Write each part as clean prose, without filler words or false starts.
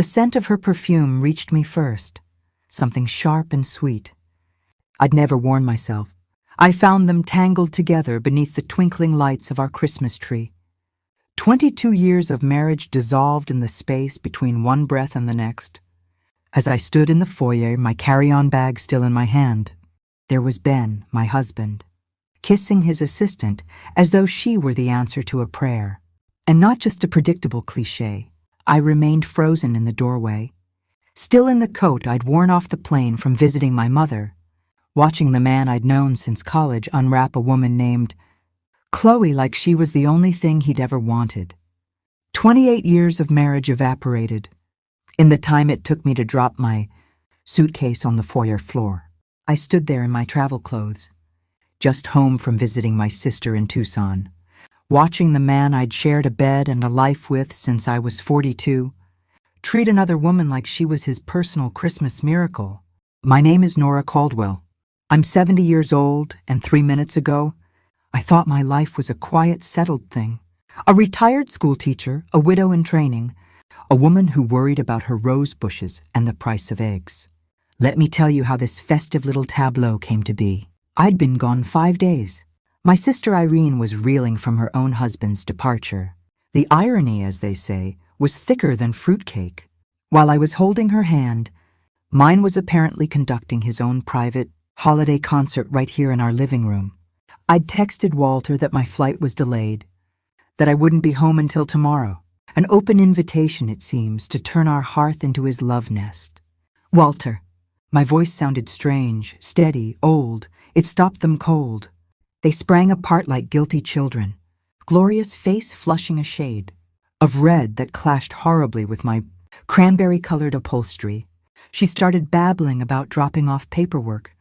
The scent of her perfume reached me first, something sharp and sweet. I'd never worn myself. I found them tangled together beneath the twinkling lights of our Christmas tree. 22 years of marriage dissolved in the space between one breath and the next. As I stood in the foyer, my carry-on bag still in my hand, there was Ben, my husband, kissing his assistant as though she were the answer to a prayer. And not just a predictable cliché. I remained frozen in the doorway, still in the coat I'd worn off the plane from visiting my mother, watching the man I'd known since college unwrap a woman named Chloe like she was the only thing he'd ever wanted. 28 years of marriage evaporated in the time it took me to drop my suitcase on the foyer floor. I stood there in my travel clothes, just home from visiting my sister in Tucson, watching the man I'd shared a bed and a life with since I was 42 treat another woman like she was his personal Christmas miracle. My name is Nora Caldwell. I'm 70 years old, and 3 minutes ago, I thought my life was a quiet, settled thing. A retired schoolteacher, a widow in training, a woman who worried about her rose bushes and the price of eggs. Let me tell you how this festive little tableau came to be. I'd been gone 5 days. My sister Irene was reeling from her own husband's departure. The irony, as they say, was thicker than fruitcake. While I was holding her hand, mine was apparently conducting his own private holiday concert right here in our living room. I'd texted Walter that my flight was delayed, that I wouldn't be home until tomorrow. An open invitation, it seems, to turn our hearth into his love nest. Walter. My voice sounded strange, steady, old. It stopped them cold. They sprang apart like guilty children, Gloria's face flushing a shade of red that clashed horribly with my cranberry-colored upholstery. She started babbling about dropping off paperwork,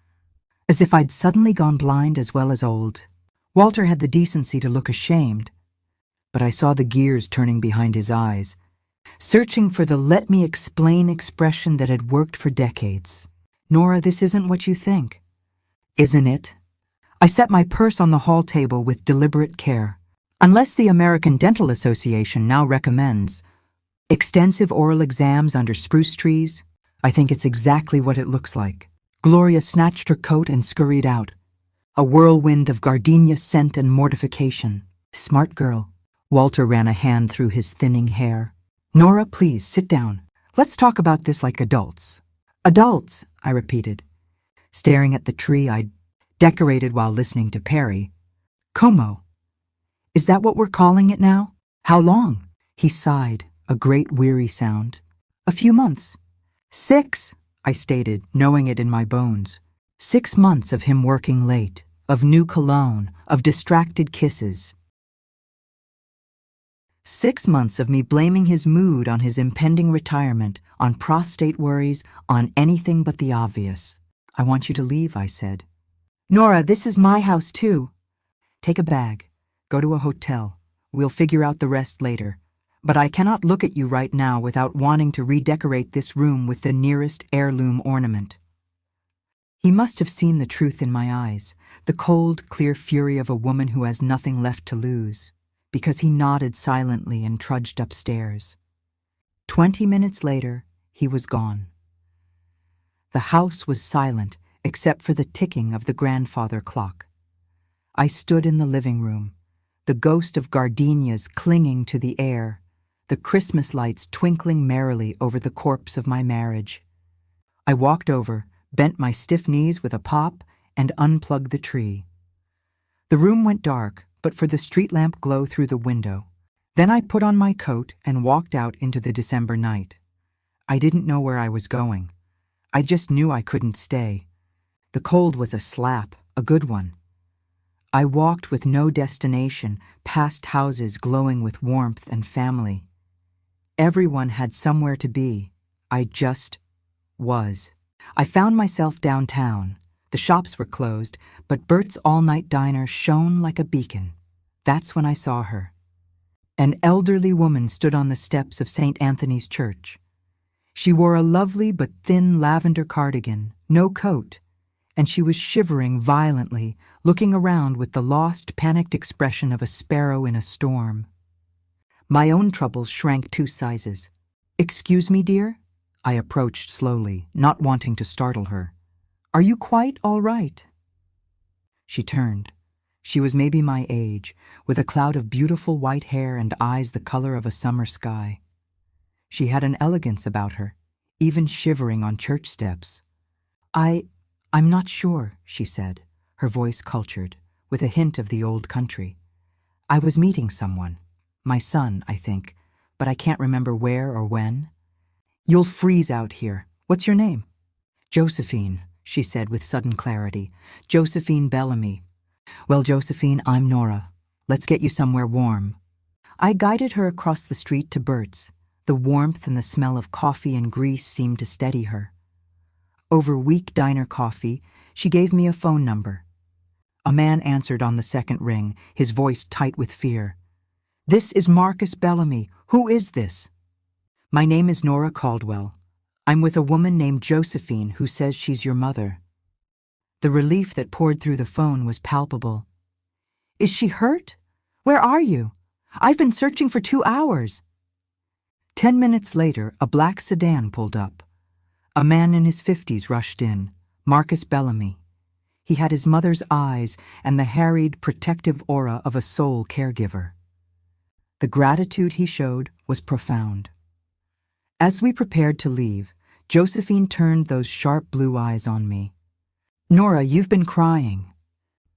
as if I'd suddenly gone blind as well as old. Walter had the decency to look ashamed, but I saw the gears turning behind his eyes, searching for the let me explain expression that had worked for decades. Nora, this isn't what you think. Isn't it? I set my purse on the hall table with deliberate care. Unless the American Dental Association now recommends extensive oral exams under spruce trees, I think it's exactly what it looks like. Gloria snatched her coat and scurried out, a whirlwind of gardenia scent and mortification. Smart girl. Walter ran a hand through his thinning hair. Nora, please, sit down. Let's talk about this like adults. Adults, I repeated, staring at the tree I'd decorated while listening to Perry. Como. Is that what we're calling it now? How long? He sighed, a great weary sound. A few months. 6, I stated, knowing it in my bones. 6 months of him working late, of new cologne, of distracted kisses. 6 months of me blaming his mood on his impending retirement, on prostate worries, on anything but the obvious. I want you to leave, I said. Nora, this is my house too. Take a bag. Go to a hotel. We'll figure out the rest later. But I cannot look at you right now without wanting to redecorate this room with the nearest heirloom ornament. He must have seen the truth in my eyes, the cold, clear fury of a woman who has nothing left to lose, because he nodded silently and trudged upstairs. 20 minutes later, he was gone. The house was silent, except for the ticking of the grandfather clock. I stood in the living room, the ghost of gardenias clinging to the air, the Christmas lights twinkling merrily over the corpse of my marriage. I walked over, bent my stiff knees with a pop, and unplugged the tree. The room went dark, but for the street lamp glow through the window. Then I put on my coat and walked out into the December night. I didn't know where I was going. I just knew I couldn't stay. The cold was a slap, a good one. I walked with no destination, past houses glowing with warmth and family. Everyone had somewhere to be. I just was. I found myself downtown. The shops were closed, but Bert's all-night diner shone like a beacon. That's when I saw her. An elderly woman stood on the steps of St. Anthony's Church. She wore a lovely but thin lavender cardigan, no coat, and she was shivering violently, looking around with the lost, panicked expression of a sparrow in a storm. My own troubles shrank 2 sizes. "Excuse me, dear?" I approached slowly, not wanting to startle her. "Are you quite all right?" She turned. She was maybe my age, with a cloud of beautiful white hair and eyes the color of a summer sky. She had an elegance about her, even shivering on church steps. I'm not sure," she said, her voice cultured, with a hint of the old country. "I was meeting someone. My son, I think, but I can't remember where or when." "You'll freeze out here. What's your name?" "Josephine," she said with sudden clarity. "Josephine Bellamy." "Well, Josephine, I'm Nora. Let's get you somewhere warm." I guided her across the street to Bert's. The warmth and the smell of coffee and grease seemed to steady her. Over weak diner coffee, she gave me a phone number. A man answered on the second ring, his voice tight with fear. "This is Marcus Bellamy. Who is this?" "My name is Nora Caldwell. I'm with a woman named Josephine who says she's your mother." The relief that poured through the phone was palpable. "Is she hurt? Where are you? I've been searching for 2 hours." 10 minutes later, a black sedan pulled up. A man in his 50s rushed in, Marcus Bellamy. He had his mother's eyes and the harried, protective aura of a sole caregiver. The gratitude he showed was profound. As we prepared to leave, Josephine turned those sharp blue eyes on me. "Nora, you've been crying."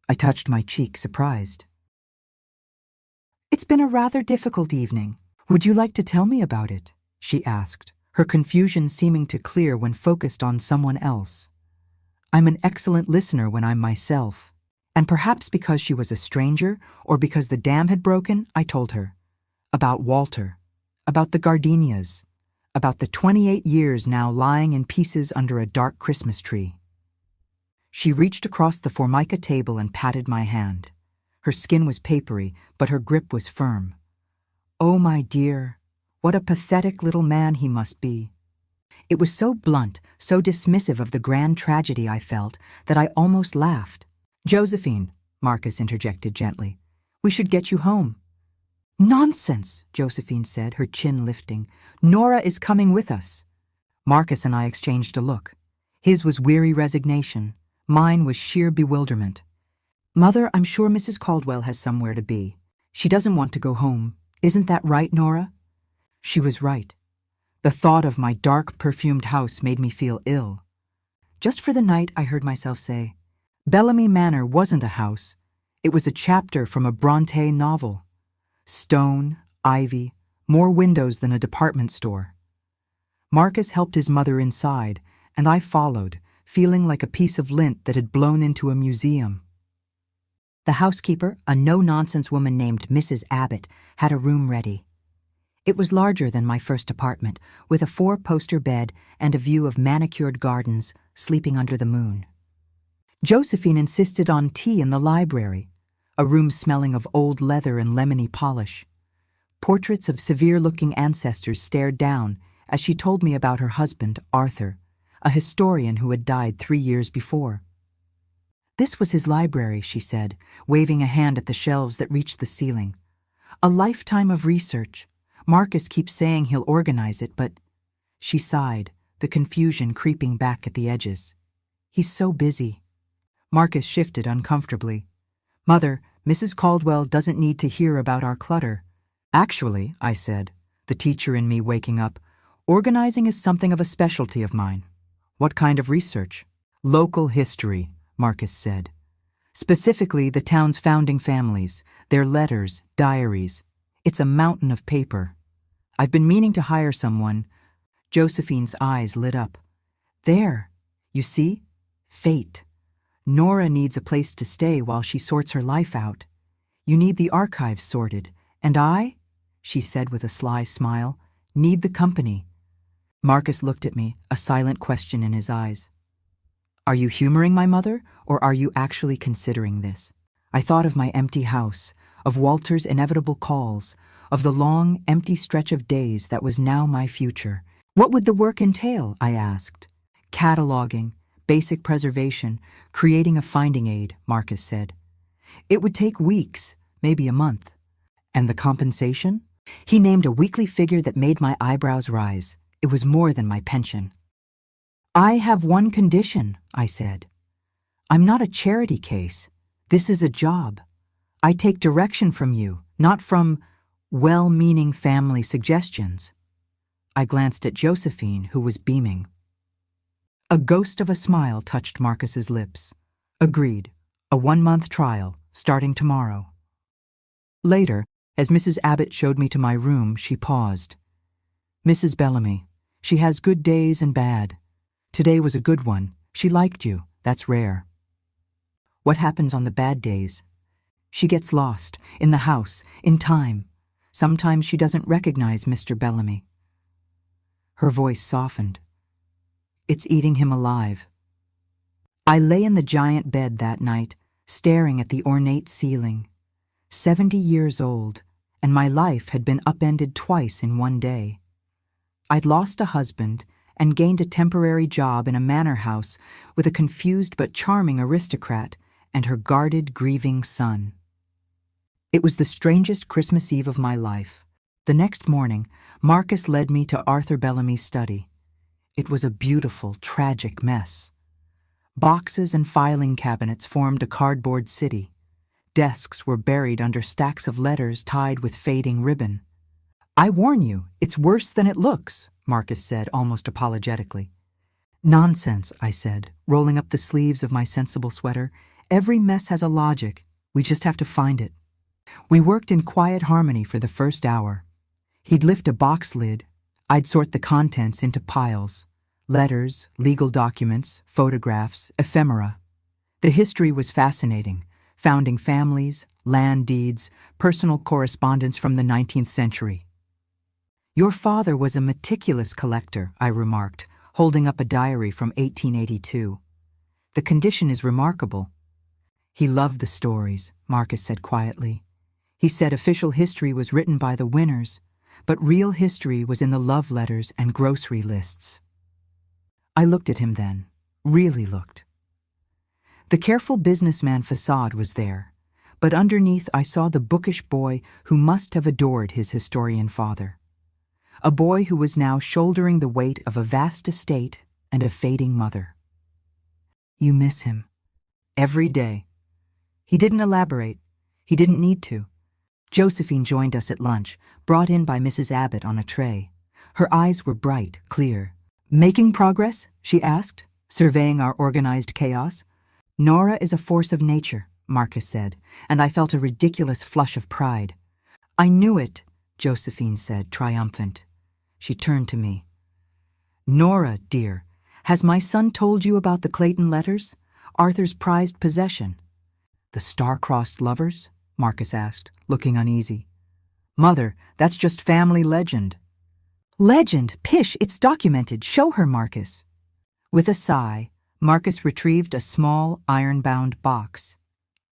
I touched my cheek, surprised. "It's been a rather difficult evening. Would you like to tell me about it?" she asked, her confusion seeming to clear when focused on someone else. I'm an excellent listener when I'm myself, and perhaps because she was a stranger or because the dam had broken, I told her. About Walter, about the gardenias, about the 28 years now lying in pieces under a dark Christmas tree. She reached across the formica table and patted my hand. Her skin was papery, but her grip was firm. "Oh, my dear, what a pathetic little man he must be." It was so blunt, so dismissive of the grand tragedy I felt, that I almost laughed. "Josephine," Marcus interjected gently, "we should get you home." "Nonsense," Josephine said, her chin lifting. "Nora is coming with us." Marcus and I exchanged a look. His was weary resignation. Mine was sheer bewilderment. "Mother, I'm sure Mrs. Caldwell has somewhere to be. She doesn't want to go home. Isn't that right, Nora?" She was right. The thought of my dark, perfumed house made me feel ill. Just for the night, I heard myself say, Bellamy Manor wasn't a house. It was a chapter from a Bronte novel. Stone, ivy, more windows than a department store. Marcus helped his mother inside, and I followed, feeling like a piece of lint that had blown into a museum. The housekeeper, a no-nonsense woman named Mrs. Abbott, had a room ready. It was larger than my first apartment, with a 4-poster bed and a view of manicured gardens sleeping under the moon. Josephine insisted on tea in the library, a room smelling of old leather and lemony polish. Portraits of severe-looking ancestors stared down as she told me about her husband, Arthur, a historian who had died 3 years before. "This was his library," she said, waving a hand at the shelves that reached the ceiling. "A lifetime of research. Marcus keeps saying he'll organize it, but—" She sighed, the confusion creeping back at the edges. "He's so busy." Marcus shifted uncomfortably. "Mother, Mrs. Caldwell doesn't need to hear about our clutter." "Actually," I said, the teacher in me waking up, "organizing is something of a specialty of mine." "What kind of research?" "Local history," Marcus said. "Specifically the town's founding families, their letters, diaries. It's a mountain of paper. I've been meaning to hire someone." Josephine's eyes lit up. "There, you see? Fate. Nora needs a place to stay while she sorts her life out. You need the archives sorted, and I," she said with a sly smile, "need the company." Marcus looked at me, a silent question in his eyes. "Are you humoring my mother, or are you actually considering this?" I thought of my empty house, of Walter's inevitable calls, of the long, empty stretch of days that was now my future. "What would the work entail?" I asked. "Cataloging, basic preservation, creating a finding aid," Marcus said. "It would take weeks, maybe a month." "And the compensation?" He named a weekly figure that made my eyebrows rise. It was more than my pension. "I have one condition," I said. "I'm not a charity case. This is a job. I take direction from you, not from well-meaning family suggestions." I glanced at Josephine, who was beaming. A ghost of a smile touched Marcus's lips. "Agreed. A 1-month trial, starting tomorrow." Later, as Mrs. Abbott showed me to my room, she paused. "Mrs. Bellamy, she has good days and bad. Today was a good one. She liked you. That's rare." "What happens on the bad days?" "She gets lost, in the house, in time. Sometimes she doesn't recognize Mr. Bellamy." Her voice softened. "It's eating him alive." I lay in the giant bed that night, staring at the ornate ceiling. 70 years old, and my life had been upended twice in one day. I'd lost a husband and gained a temporary job in a manor house with a confused but charming aristocrat and her guarded, grieving son. It was the strangest Christmas Eve of my life. The next morning, Marcus led me to Arthur Bellamy's study. It was a beautiful, tragic mess. Boxes and filing cabinets formed a cardboard city. Desks were buried under stacks of letters tied with fading ribbon. "I warn you, it's worse than it looks," Marcus said almost apologetically. "Nonsense," I said, rolling up the sleeves of my sensible sweater. "Every mess has a logic. We just have to find it." We worked in quiet harmony for the first hour. He'd lift a box lid. I'd sort the contents into piles. Letters, legal documents, photographs, ephemera. The history was fascinating. Founding families, land deeds, personal correspondence from the 19th century. "Your father was a meticulous collector," I remarked, holding up a diary from 1882. "The condition is remarkable." "He loved the stories," Marcus said quietly. "He said official history was written by the winners, but real history was in the love letters and grocery lists." I looked at him then, really looked. The careful businessman facade was there, but underneath I saw the bookish boy who must have adored his historian father. A boy who was now shouldering the weight of a vast estate and a fading mother. "You miss him." "Every day." He didn't elaborate. He didn't need to. Josephine joined us at lunch, brought in by Mrs. Abbott on a tray. Her eyes were bright, clear. "Making progress?" she asked, surveying our organized chaos. "Nora is a force of nature," Marcus said, and I felt a ridiculous flush of pride. "I knew it," Josephine said, triumphant. She turned to me. "Nora, dear, has my son told you about the Clayton letters? Arthur's prized possession." "The star-crossed lovers?" Marcus asked, looking uneasy. "Mother, that's just family legend." "Legend? Pish, it's documented. Show her, Marcus." With a sigh, Marcus retrieved a small, iron-bound box.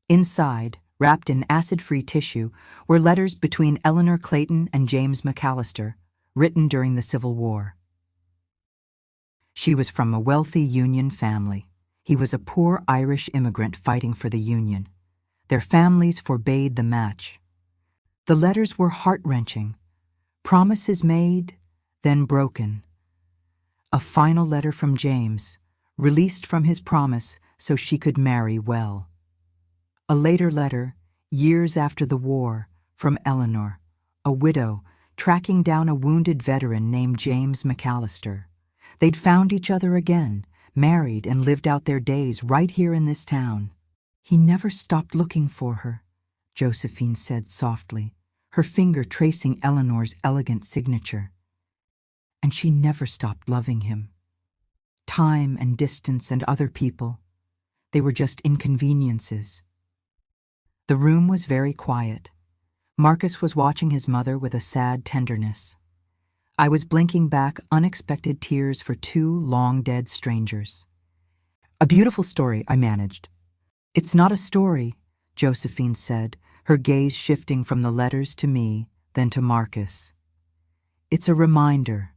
Inside, wrapped in acid-free tissue, were letters between Eleanor Clayton and James McAllister, written during the Civil War. She was from a wealthy Union family. He was a poor Irish immigrant fighting for the Union. Their families forbade the match. The letters were heart-wrenching. Promises made, then broken. A final letter from James, released from his promise so she could marry well. A later letter, years after the war, from Eleanor, a widow, tracking down a wounded veteran named James McAllister. They'd found each other again, married and lived out their days right here in this town. "He never stopped looking for her," Josephine said softly, her finger tracing Eleanor's elegant signature. "And she never stopped loving him. Time and distance and other people, they were just inconveniences." The room was very quiet. Marcus was watching his mother with a sad tenderness. I was blinking back unexpected tears for 2 long-dead strangers. "A beautiful story," I managed. "It's not a story," Josephine said, her gaze shifting from the letters to me, then to Marcus. "It's a reminder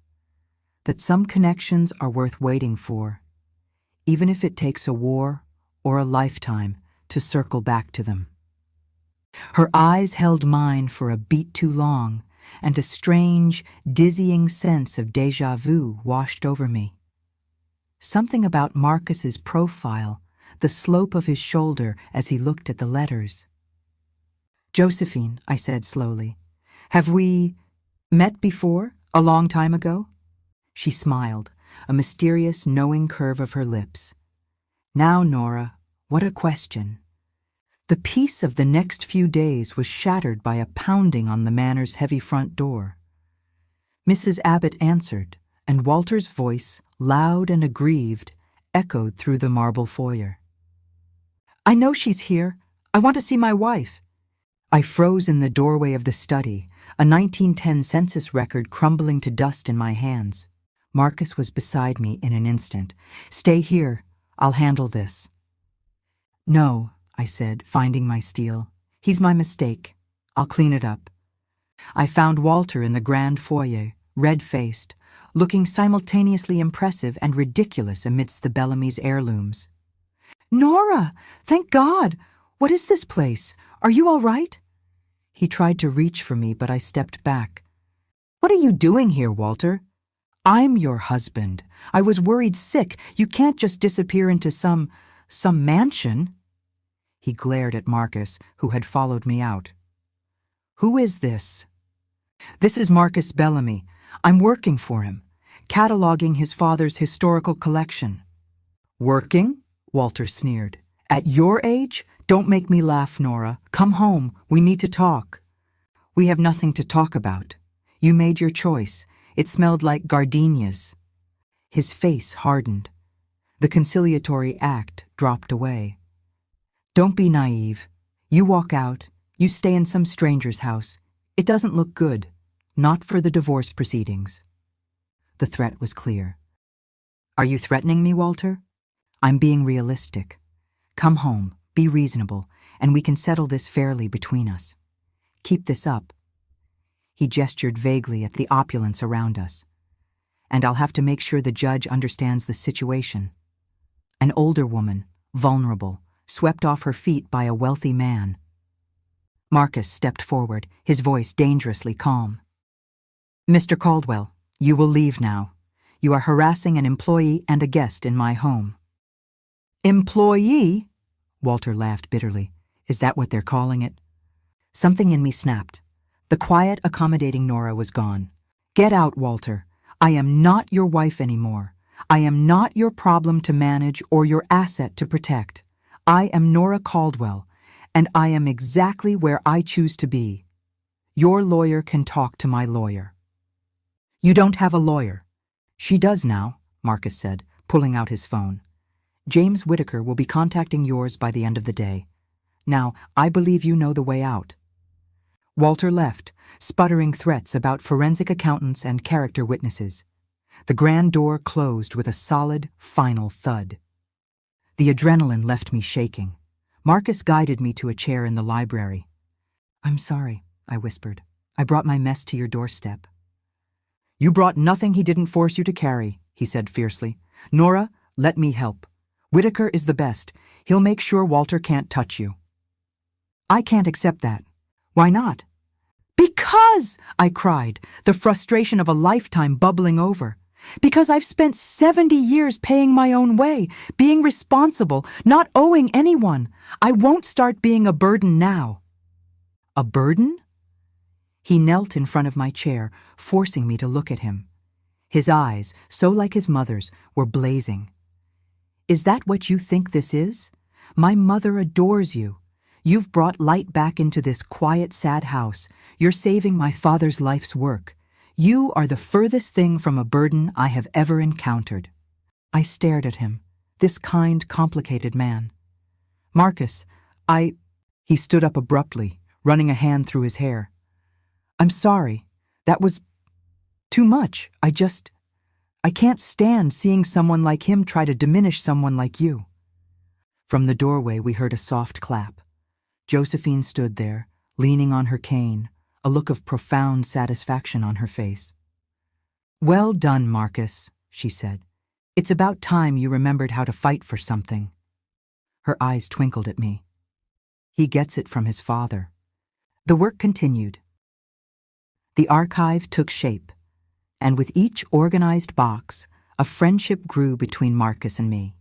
that some connections are worth waiting for, even if it takes a war or a lifetime to circle back to them." Her eyes held mine for a beat too long, and a strange, dizzying sense of déjà vu washed over me. Something about Marcus's profile, the slope of his shoulder as he looked at the letters. "Josephine," I said slowly, "have we met before, a long time ago?" She smiled, a mysterious, knowing curve of her lips. "Now, Nora, what a question." The peace of the next few days was shattered by a pounding on the Manor's heavy front door. Mrs. Abbott answered, and Walter's voice, loud and aggrieved, echoed through the marble foyer. "I know she's here. I want to see my wife." I froze in the doorway of the study, a 1910 census record crumbling to dust in my hands. Marcus was beside me in an instant. "Stay here. I'll handle this." "No," I said, finding my steel. "He's my mistake. I'll clean it up." I found Walter in the grand foyer, red-faced, looking simultaneously impressive and ridiculous amidst the Bellamy's heirlooms. "Nora! Thank God! What is this place? Are you all right?" He tried to reach for me, but I stepped back. "What are you doing here, Walter?" "I'm your husband. I was worried sick. You can't just disappear into some mansion." He glared at Marcus, who had followed me out. "Who is this?" "This is Marcus Bellamy. I'm working for him, cataloging his father's historical collection." "Working?" Walter sneered. "At your age? Don't make me laugh, Nora. Come home. We need to talk." "We have nothing to talk about. You made your choice. It smelled like gardenias." His face hardened. The conciliatory act dropped away. "Don't be naive. You walk out. You stay in some stranger's house. It doesn't look good. Not for the divorce proceedings." The threat was clear. "Are you threatening me, Walter?" "I'm being realistic. Come home, be reasonable, and we can settle this fairly between us. Keep this up." He gestured vaguely at the opulence around us. "And I'll have to make sure the judge understands the situation." An older woman, vulnerable, swept off her feet by a wealthy man. Marcus stepped forward, his voice dangerously calm. "Mr. Caldwell, you will leave now. You are harassing an employee and a guest in my home." "Employee?" Walter laughed bitterly. "Is that what they're calling it?" Something in me snapped. The quiet, accommodating Nora was gone. "Get out, Walter. I am not your wife anymore. I am not your problem to manage or your asset to protect. I am Nora Caldwell, and I am exactly where I choose to be. Your lawyer can talk to my lawyer." "You don't have a lawyer." "She does now," Marcus said, pulling out his phone. "James Whitaker will be contacting yours by the end of the day. Now, I believe you know the way out." Walter left, sputtering threats about forensic accountants and character witnesses. The grand door closed with a solid, final thud. The adrenaline left me shaking. Marcus guided me to a chair in the library. "I'm sorry," I whispered. "I brought my mess to your doorstep." "You brought nothing he didn't force you to carry," he said fiercely. "Nora, let me help. Whitaker is the best. He'll make sure Walter can't touch you." "I can't accept that." "Why not?" "Because," I cried, the frustration of a lifetime bubbling over. "Because I've spent 70 years paying my own way, being responsible, not owing anyone. I won't start being a burden now." "A burden?" He knelt in front of my chair, forcing me to look at him. His eyes, so like his mother's, were blazing. "Is that what you think this is? My mother adores you. You've brought light back into this quiet, sad house. You're saving my father's life's work. You are the furthest thing from a burden I have ever encountered." I stared at him, this kind, complicated man. "Marcus, He stood up abruptly, running a hand through his hair. "I'm sorry. That was too much. I can't stand seeing someone like him try to diminish someone like you." From the doorway we heard a soft clap. Josephine stood there, leaning on her cane, a look of profound satisfaction on her face. "Well done, Marcus," she said. "It's about time you remembered how to fight for something." Her eyes twinkled at me. "He gets it from his father." The work continued. The archive took shape, and with each organized box, a friendship grew between Marcus and me.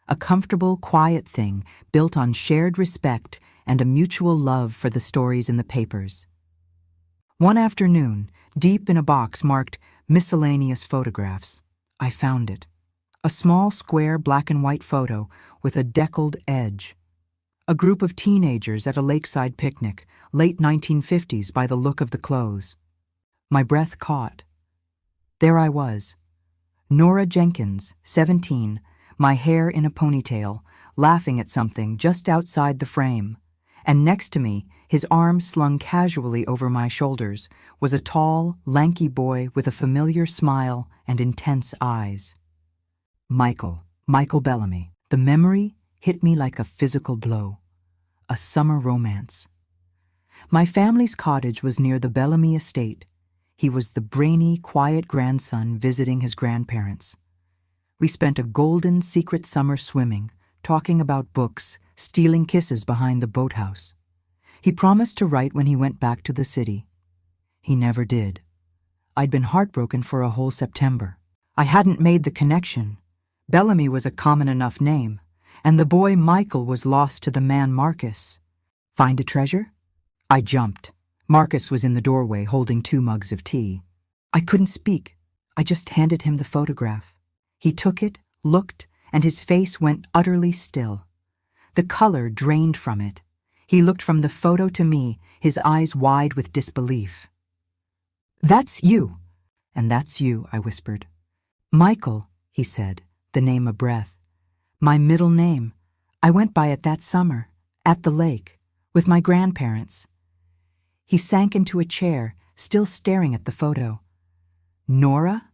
A comfortable, quiet thing built on shared respect and a mutual love for the stories in the papers. One afternoon, deep in a box marked Miscellaneous Photographs, I found it. A small, square black and white photo with a deckled edge. A group of teenagers at a lakeside picnic, late 1950s by the look of the clothes. My breath caught. There I was. Nora Jenkins, 17, my hair in a ponytail, laughing at something just outside the frame. And next to me, his arms slung casually over my shoulders, was a tall, lanky boy with a familiar smile and intense eyes. Michael Bellamy. The memory hit me like a physical blow. A summer romance. My family's cottage was near the Bellamy estate. He was the brainy, quiet grandson visiting his grandparents. We spent a golden, secret summer swimming, talking about books, stealing kisses behind the boathouse. He promised to write when he went back to the city. He never did. I'd been heartbroken for a whole September. I hadn't made the connection. Bellamy was a common enough name, and the boy Michael was lost to the man Marcus. Find a treasure? I jumped. Marcus was in the doorway holding 2 mugs of tea. I couldn't speak. I just handed him the photograph. He took it, looked, and his face went utterly still. The color drained from it. He looked from the photo to me, his eyes wide with disbelief. "That's you." "And that's you," I whispered. "Michael," he said, the name a breath. "My middle name. I went by it that summer, at the lake, with my grandparents." He sank into a chair, still staring at the photo. "Nora?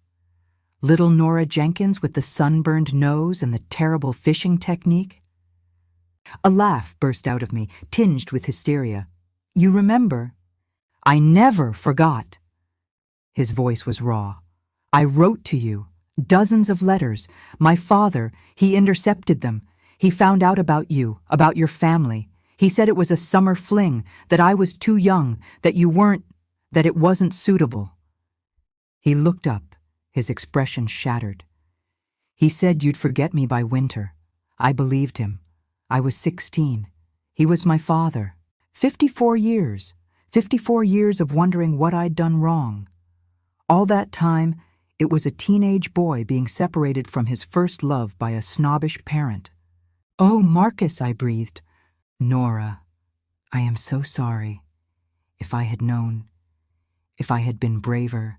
Little Nora Jenkins with the sunburned nose and the terrible fishing technique?" A laugh burst out of me, tinged with hysteria. "You remember?" "I never forgot." His voice was raw. "I wrote to you. Dozens of letters. My father, he intercepted them. He found out about you, about your family. He said it was a summer fling, that I was too young, that you weren't, that it wasn't suitable." He looked up, his expression shattered. "He said you'd forget me by winter. I believed him. I was 16. He was my father. 54 years. 54 years of wondering what I'd done wrong. All that time, it was a teenage boy being separated from his first love by a snobbish parent. "Oh, Marcus," I breathed. "Nora, I am so sorry. If I had known, if I had been braver."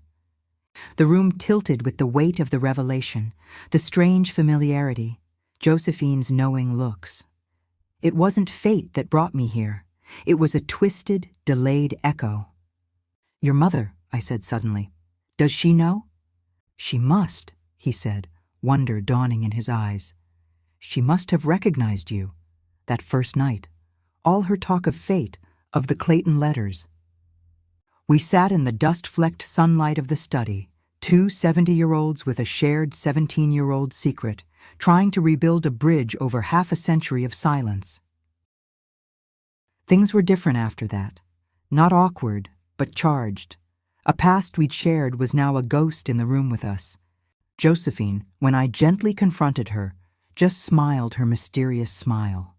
The room tilted with the weight of the revelation, the strange familiarity, Josephine's knowing looks. It wasn't fate that brought me here. It was a twisted, delayed echo. "Your mother," I said suddenly. "Does she know?" "She must," he said, wonder dawning in his eyes. "She must have recognized you, that first night. All her talk of fate, of the Clayton letters." We sat in the dust-flecked sunlight of the study, 2 70-year-olds with a shared 17-year-old secret, trying to rebuild a bridge over half a century of silence. Things were different after that. Not awkward, but charged. A past we'd shared was now a ghost in the room with us. Josephine, when I gently confronted her, just smiled her mysterious smile.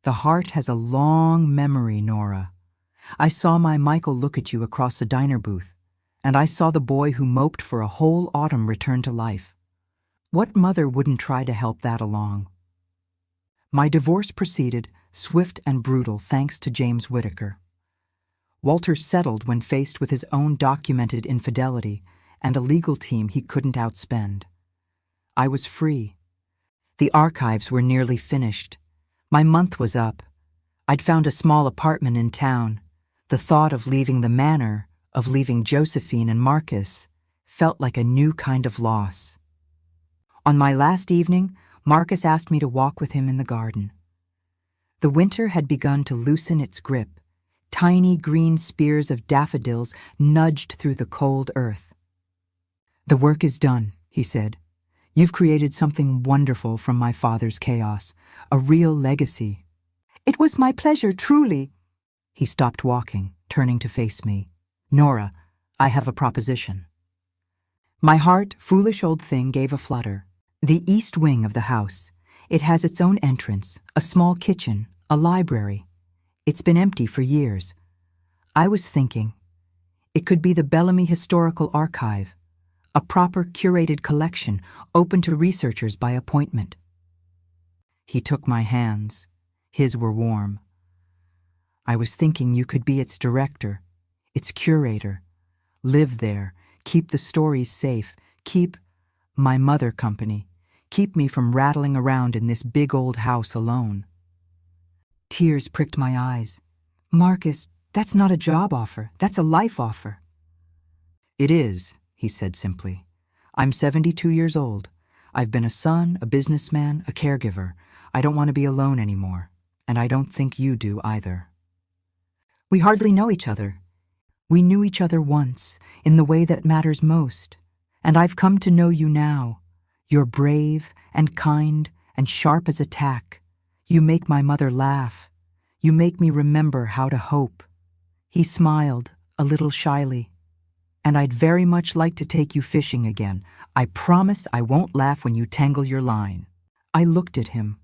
"The heart has a long memory, Nora. I saw my Michael look at you across a diner booth, and I saw the boy who moped for a whole autumn return to life. What mother wouldn't try to help that along?" My divorce proceeded, swift and brutal thanks to James Whittaker. Walter settled when faced with his own documented infidelity and a legal team he couldn't outspend. I was free. The archives were nearly finished. My month was up. I'd found a small apartment in town. The thought of leaving the Manor, of leaving Josephine and Marcus, felt like a new kind of loss. On my last evening, Marcus asked me to walk with him in the garden. The winter had begun to loosen its grip. Tiny green spears of daffodils nudged through the cold earth. "The work is done," he said. "You've created something wonderful from my father's chaos, a real legacy." "It was my pleasure, truly." He stopped walking, turning to face me. Nora, I have a proposition. My heart, foolish old thing, gave a flutter. The east wing of the house. It has its own entrance, a small kitchen, a library. It's been empty for years. I was thinking, it could be the Bellamy Historical Archive, a proper curated collection open to researchers by appointment. He took my hands. His were warm. I was thinking you could be its director, its curator. Live there, keep the stories safe, keep my mother company, keep me from rattling around in this big old house alone. Tears pricked my eyes. Marcus, that's not a job offer, that's a life offer. It is, he said simply. I'm 72 years old. I've been a son, a businessman, a caregiver. I don't want to be alone anymore, and I don't think you do either. We hardly know each other. We knew each other once, in the way that matters most, and I've come to know you now. You're brave and kind and sharp as a tack. You make my mother laugh. You make me remember how to hope. He smiled, a little shyly. And I'd very much like to take you fishing again. I promise I won't laugh when you tangle your line. I looked at him,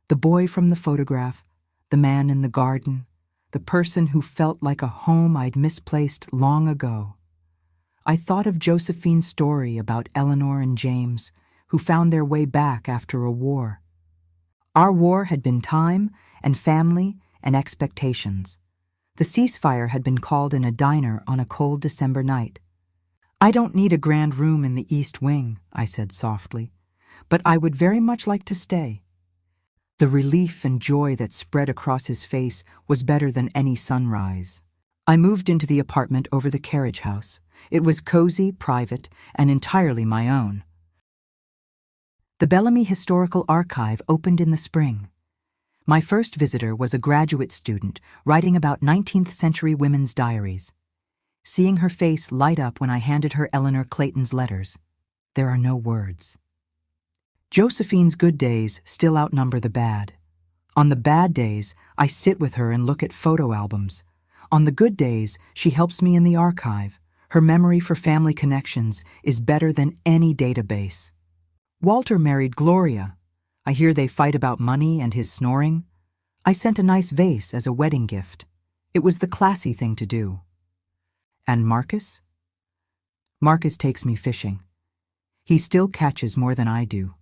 the boy from the photograph, the man in the garden, the person who felt like a home I'd misplaced long ago. I thought of Josephine's story about Eleanor and James, who found their way back after a war. Our war had been time and family and expectations. The ceasefire had been called in a diner on a cold December night. I don't need a grand room in the East Wing, I said softly, but I would very much like to stay. The relief and joy that spread across his face was better than any sunrise. I moved into the apartment over the carriage house. It was cozy, private, and entirely my own. The Bellamy Historical Archive opened in the spring. My first visitor was a graduate student writing about 19th century women's diaries. Seeing her face light up when I handed her Eleanor Clayton's letters, there are no words. Josephine's good days still outnumber the bad. On the bad days, I sit with her and look at photo albums. On the good days, she helps me in the archive. Her memory for family connections is better than any database. Walter married Gloria. I hear they fight about money and his snoring. I sent a nice vase as a wedding gift. It was the classy thing to do. And Marcus? Marcus takes me fishing. He still catches more than I do.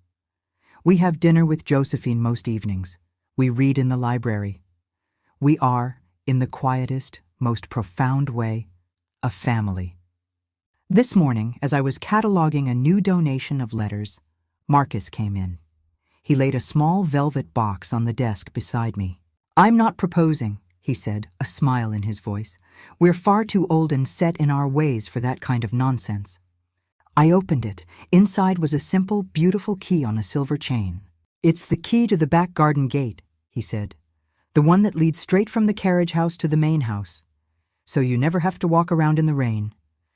We have dinner with Josephine most evenings. We read in the library. We are, in the quietest, most profound way, a family. This morning, as I was cataloging a new donation of letters, Marcus came in. He laid a small velvet box on the desk beside me. I'm not proposing, he said, a smile in his voice. We're far too old and set in our ways for that kind of nonsense. I opened it. Inside was a simple, beautiful key on a silver chain. It's the key to the back garden gate, he said. The one that leads straight from the carriage house to the main house. So you never have to walk around in the rain.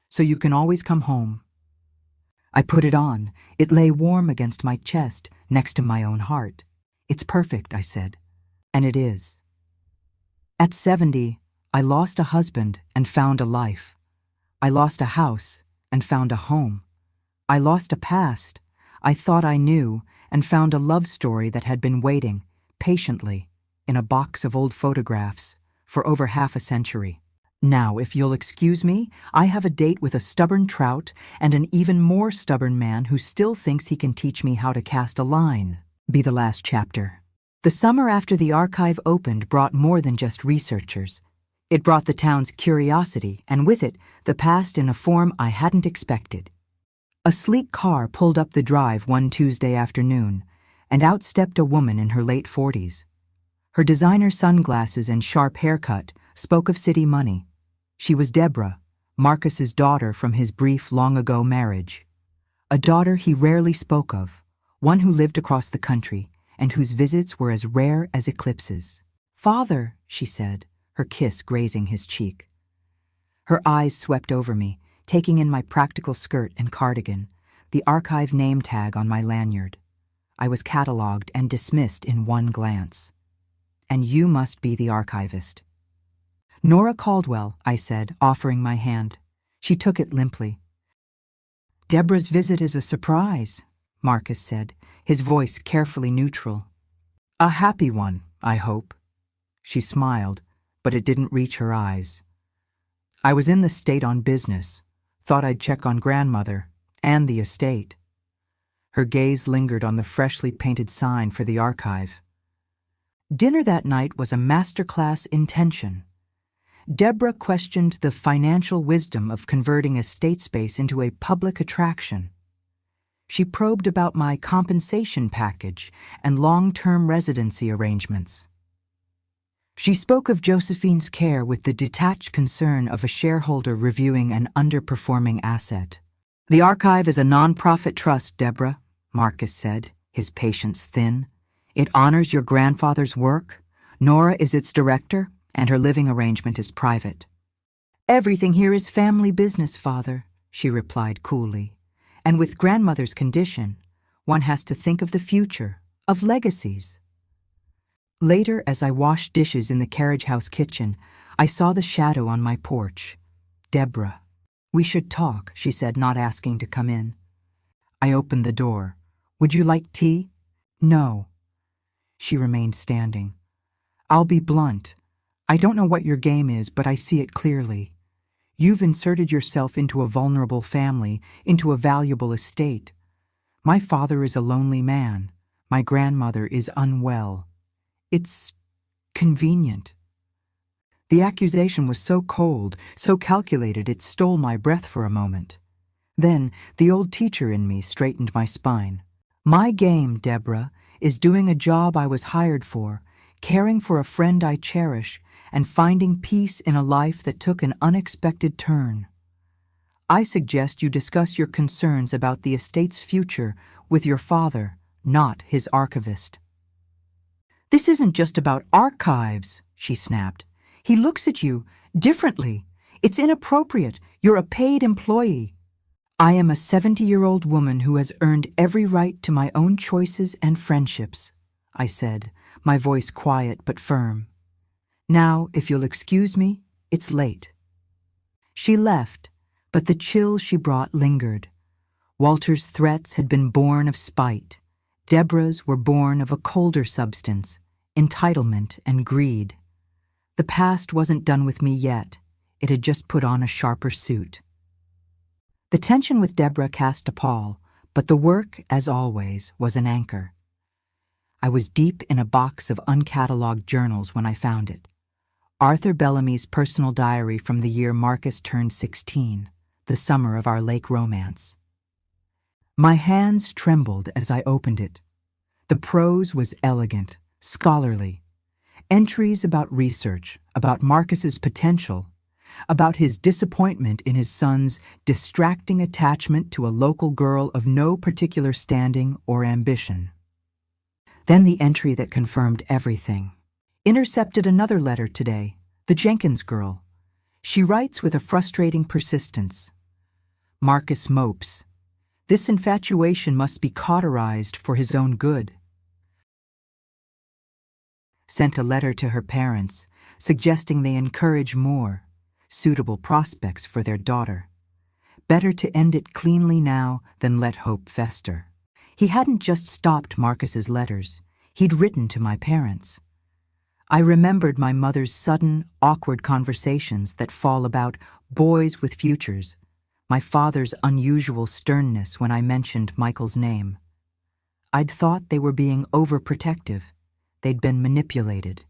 So you can always come home. I put it on. It lay warm against my chest, next to my own heart. It's perfect, I said. And it is. At 70, I lost a husband and found a life. I lost a house and found a home. I lost a past I thought I knew and found a love story that had been waiting, patiently, in a box of old photographs, for over half a century. Now, if you'll excuse me, I have a date with a stubborn trout and an even more stubborn man who still thinks he can teach me how to cast a line. Be the last chapter. The summer after the archive opened brought more than just researchers. It brought the town's curiosity, and with it, the past in a form I hadn't expected. A sleek car pulled up the drive one Tuesday afternoon, and out stepped a woman in her late 40s. Her designer sunglasses and sharp haircut spoke of city money. She was Deborah, Marcus's daughter from his brief, long-ago marriage. A daughter he rarely spoke of, one who lived across the country, and whose visits were as rare as eclipses. "Father," she said, her kiss grazing his cheek. Her eyes swept over me, taking in my practical skirt and cardigan, the archive name tag on my lanyard. I was catalogued and dismissed in one glance. "And you must be the archivist." "Nora Caldwell," I said, offering my hand. She took it limply. "Deborah's visit is a surprise," Marcus said, his voice carefully neutral. "A happy one, I hope." She smiled, but it didn't reach her eyes. "I was in the state on business. Thought I'd check on grandmother and the estate." Her gaze lingered on the freshly painted sign for the archive. Dinner that night was a masterclass in tension. Deborah questioned the financial wisdom of converting estate space into a public attraction. She probed about my compensation package and long-term residency arrangements. She spoke of Josephine's care with the detached concern of a shareholder reviewing an underperforming asset. "The archive is a non-profit trust, Deborah," Marcus said, his patience thin. "It honors your grandfather's work. Nora is its director, and her living arrangement is private." "Everything here is family business, Father," she replied coolly. "And with grandmother's condition, one has to think of the future, of legacies." Later, as I washed dishes in the carriage house kitchen, I saw the shadow on my porch. Deborah. "We should talk," she said, not asking to come in. I opened the door. "Would you like tea?" "No." She remained standing. "I'll be blunt. I don't know what your game is, but I see it clearly. You've inserted yourself into a vulnerable family, into a valuable estate. My father is a lonely man. My grandmother is unwell. It's convenient." The accusation was so cold, so calculated, it stole my breath for a moment. Then the old teacher in me straightened my spine. "My game, Deborah, is doing a job I was hired for, caring for a friend I cherish, and finding peace in a life that took an unexpected turn. I suggest you discuss your concerns about the estate's future with your father, not his archivist." "This isn't just about archives," she snapped. "He looks at you differently. It's inappropriate. You're a paid employee." "I am a 70-year-old woman who has earned every right to my own choices and friendships," I said, my voice quiet but firm. "Now, if you'll excuse me, it's late." She left, but the chill she brought lingered. Walter's threats had been born of spite. Deborah's were born of a colder substance, entitlement and greed. The past wasn't done with me yet. It had just put on a sharper suit. The tension with Deborah cast a pall, but the work, as always, was an anchor. I was deep in a box of uncatalogued journals when I found it. Arthur Bellamy's personal diary from the year Marcus turned 16, the summer of our lake romance. My hands trembled as I opened it. The prose was elegant, scholarly. Entries about research, about Marcus's potential, about his disappointment in his son's distracting attachment to a local girl of no particular standing or ambition. Then the entry that confirmed everything. Intercepted another letter today, the Jenkins girl. She writes with a frustrating persistence. Marcus mopes. This infatuation must be cauterized for his own good. Sent a letter to her parents, suggesting they encourage more suitable prospects for their daughter. Better to end it cleanly now than let hope fester. He hadn't just stopped Marcus's letters. He'd written to my parents. I remembered my mother's sudden, awkward conversations that fall about boys with futures, my father's unusual sternness when I mentioned Michael's name. I'd thought they were being overprotective. They'd been manipulated.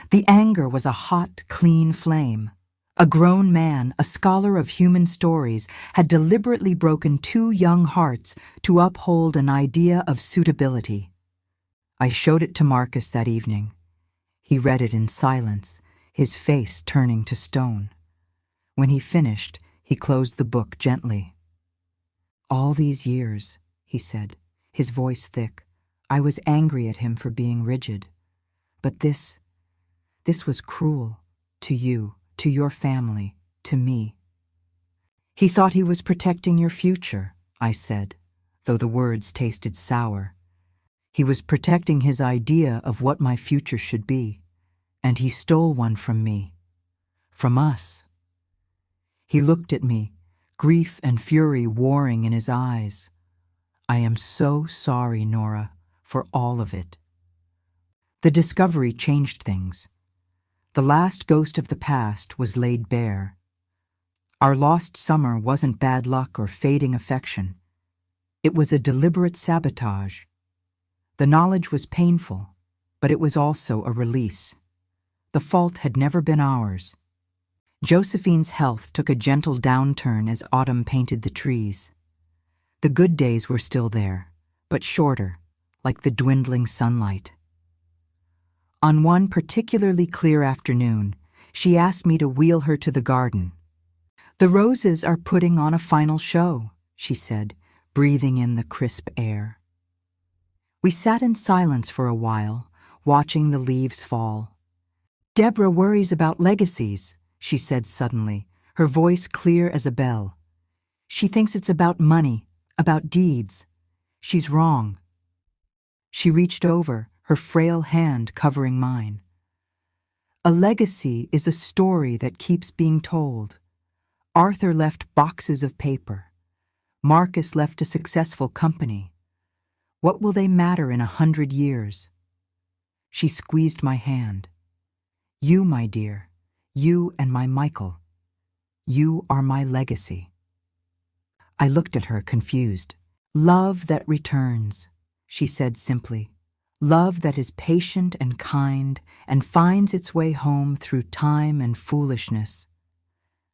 The anger was a hot, clean flame. A grown man, a scholar of human stories, had deliberately broken two young hearts to uphold an idea of suitability. I showed it to Marcus that evening. He read it in silence, his face turning to stone. When he finished, he closed the book gently. "All these years," he said, his voice thick, "I was angry at him for being rigid. But this was cruel, to you, to your family, to me." "He thought he was protecting your future," I said, though the words tasted sour. "He was protecting his idea of what my future should be, and he stole one from me. From us." He looked at me, grief and fury warring in his eyes. I am so sorry, Nora, for all of it. The discovery changed things. The last ghost of the past was laid bare. Our lost summer wasn't bad luck or fading affection. It was a deliberate sabotage. The knowledge was painful, but it was also a release. The fault had never been ours. Josephine's health took a gentle downturn as autumn painted the trees. The good days were still there, but shorter, like the dwindling sunlight. On one particularly clear afternoon, she asked me to wheel her to the garden. "The roses are putting on a final show," she said, breathing in the crisp air. We sat in silence for a while, watching the leaves fall. "Deborah worries about legacies," she said suddenly, her voice clear as a bell. "She thinks it's about money, about deeds. She's wrong." She reached over, her frail hand covering mine. "A legacy is a story that keeps being told. Arthur left boxes of paper. Marcus left a successful company. What will they matter in 100 years?" She squeezed my hand. "You, my dear, you and my Michael. You are my legacy." I looked at her, confused. "Love that returns," she said simply. "Love that is patient and kind and finds its way home through time and foolishness.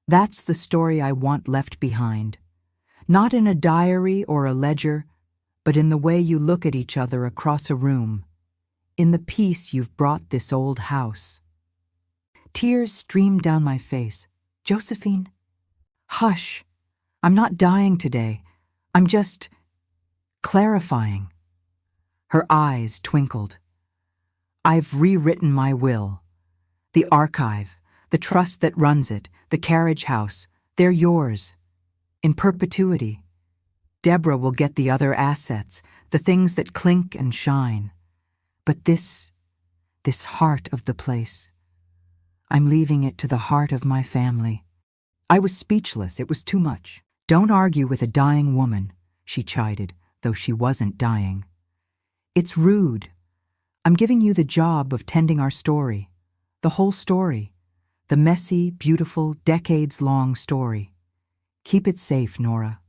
That's the story I want left behind. Not in a diary or a ledger, but in the way you look at each other across a room, in the peace you've brought this old house." Tears streamed down my face. "Josephine, hush. I'm not dying today. I'm just clarifying." Her eyes twinkled. "I've rewritten my will. The archive, the trust that runs it, the carriage house, they're yours. In perpetuity. Deborah will get the other assets, the things that clink and shine. But this heart of the place, I'm leaving it to the heart of my family." I was speechless. It was too much. "Don't argue with a dying woman," she chided, though she wasn't dying. "It's rude. I'm giving you the job of tending our story. The whole story. The messy, beautiful, decades-long story. Keep it safe, Nora.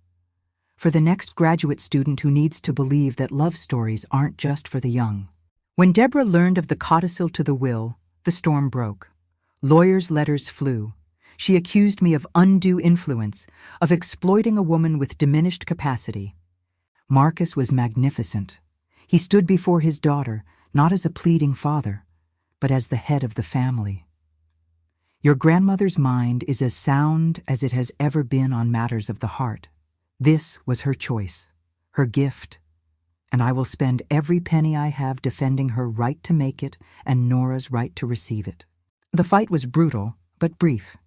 For the next graduate student who needs to believe that love stories aren't just for the young." When Deborah learned of the codicil to the will, the storm broke. Lawyers' letters flew. She accused me of undue influence, of exploiting a woman with diminished capacity. Marcus was magnificent. He stood before his daughter, not as a pleading father, but as the head of the family. "Your grandmother's mind is as sound as it has ever been on matters of the heart. This was her choice, her gift, and I will spend every penny I have defending her right to make it and Nora's right to receive it." The fight was brutal, but brief.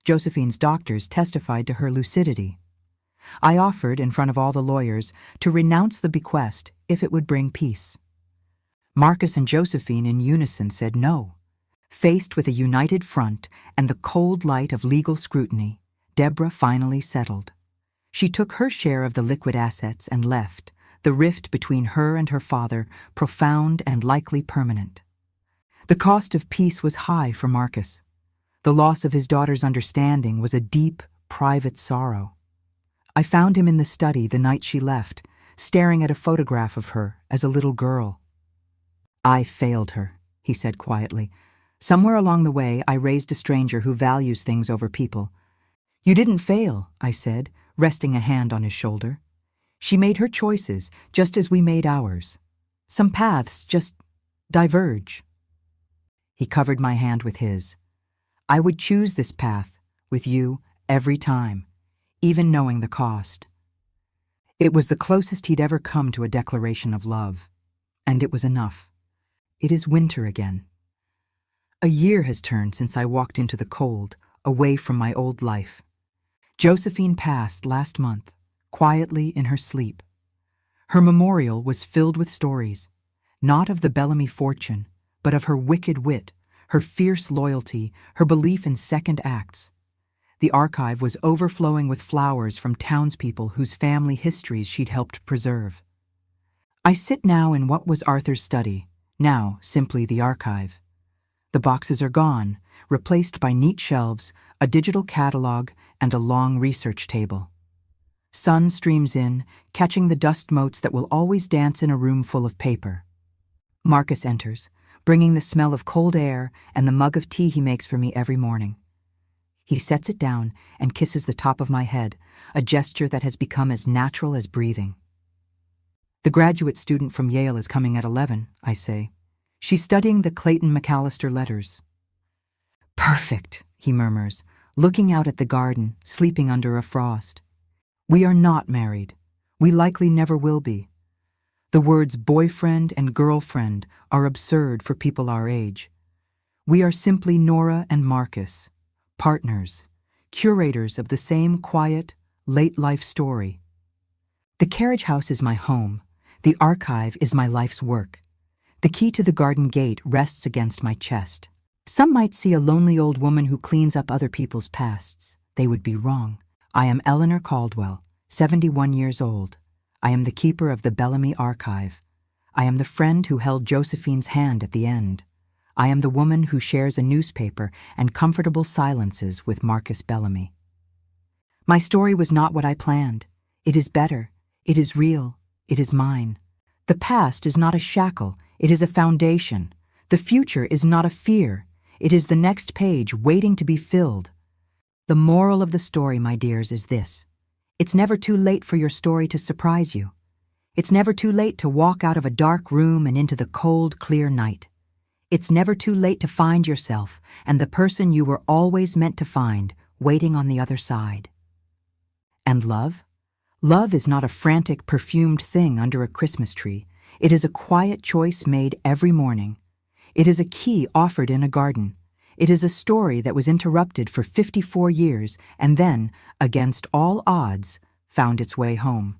Josephine's doctors testified to her lucidity. I offered, in front of all the lawyers, to renounce the bequest if it would bring peace. Marcus and Josephine in unison said no. Faced with a united front and the cold light of legal scrutiny, Deborah finally settled. She took her share of the liquid assets and left, the rift between her and her father profound and likely permanent. The cost of peace was high for Marcus. The loss of his daughter's understanding was a deep, private sorrow. I found him in the study the night she left, staring at a photograph of her as a little girl. "I failed her," he said quietly. "Somewhere along the way, I raised a stranger who values things over people." "You didn't fail," I said, resting a hand on his shoulder. "She made her choices, just as we made ours. Some paths just diverge." He covered my hand with his. "I would choose this path, with you, every time, even knowing the cost." It was the closest he'd ever come to a declaration of love, and it was enough. It is winter again. A year has turned since I walked into the cold, away from my old life. Josephine passed last month, quietly in her sleep. Her memorial was filled with stories, not of the Bellamy fortune, but of her wicked wit, her fierce loyalty, her belief in second acts. The archive was overflowing with flowers from townspeople whose family histories she'd helped preserve. I sit now in what was Arthur's study, now simply the archive. The boxes are gone, replaced by neat shelves, a digital catalog, and a long research table. Sun streams in, catching the dust motes that will always dance in a room full of paper. Marcus enters, bringing the smell of cold air and the mug of tea he makes for me every morning. He sets it down and kisses the top of my head, a gesture that has become as natural as breathing. The graduate student from Yale is coming at 11, I say. She's studying the Clayton McAllister letters. Perfect, he murmurs, looking out at the garden, sleeping under a frost. We are not married. We likely never will be. The words boyfriend and girlfriend are absurd for people our age. We are simply Nora and Marcus, partners, curators of the same quiet, late-life story. The carriage house is my home. The archive is my life's work. The key to the garden gate rests against my chest. Some might see a lonely old woman who cleans up other people's pasts. They would be wrong. I am Nora Caldwell, 71 years old. I am the keeper of the Bellamy archive. I am the friend who held Josephine's hand at the end. I am the woman who shares a newspaper and comfortable silences with Marcus Bellamy. My story was not what I planned. It is better. It is real. It is mine. The past is not a shackle. It is a foundation. The future is not a fear. It is the next page waiting to be filled. The moral of the story, my dears, is this. It's never too late for your story to surprise you. It's never too late to walk out of a dark room and into the cold, clear night. It's never too late to find yourself and the person you were always meant to find waiting on the other side. And love? Love is not a frantic, perfumed thing under a Christmas tree. It is a quiet choice made every morning. It is a key offered in a garden. It is a story that was interrupted for 54 years and then, against all odds, found its way home.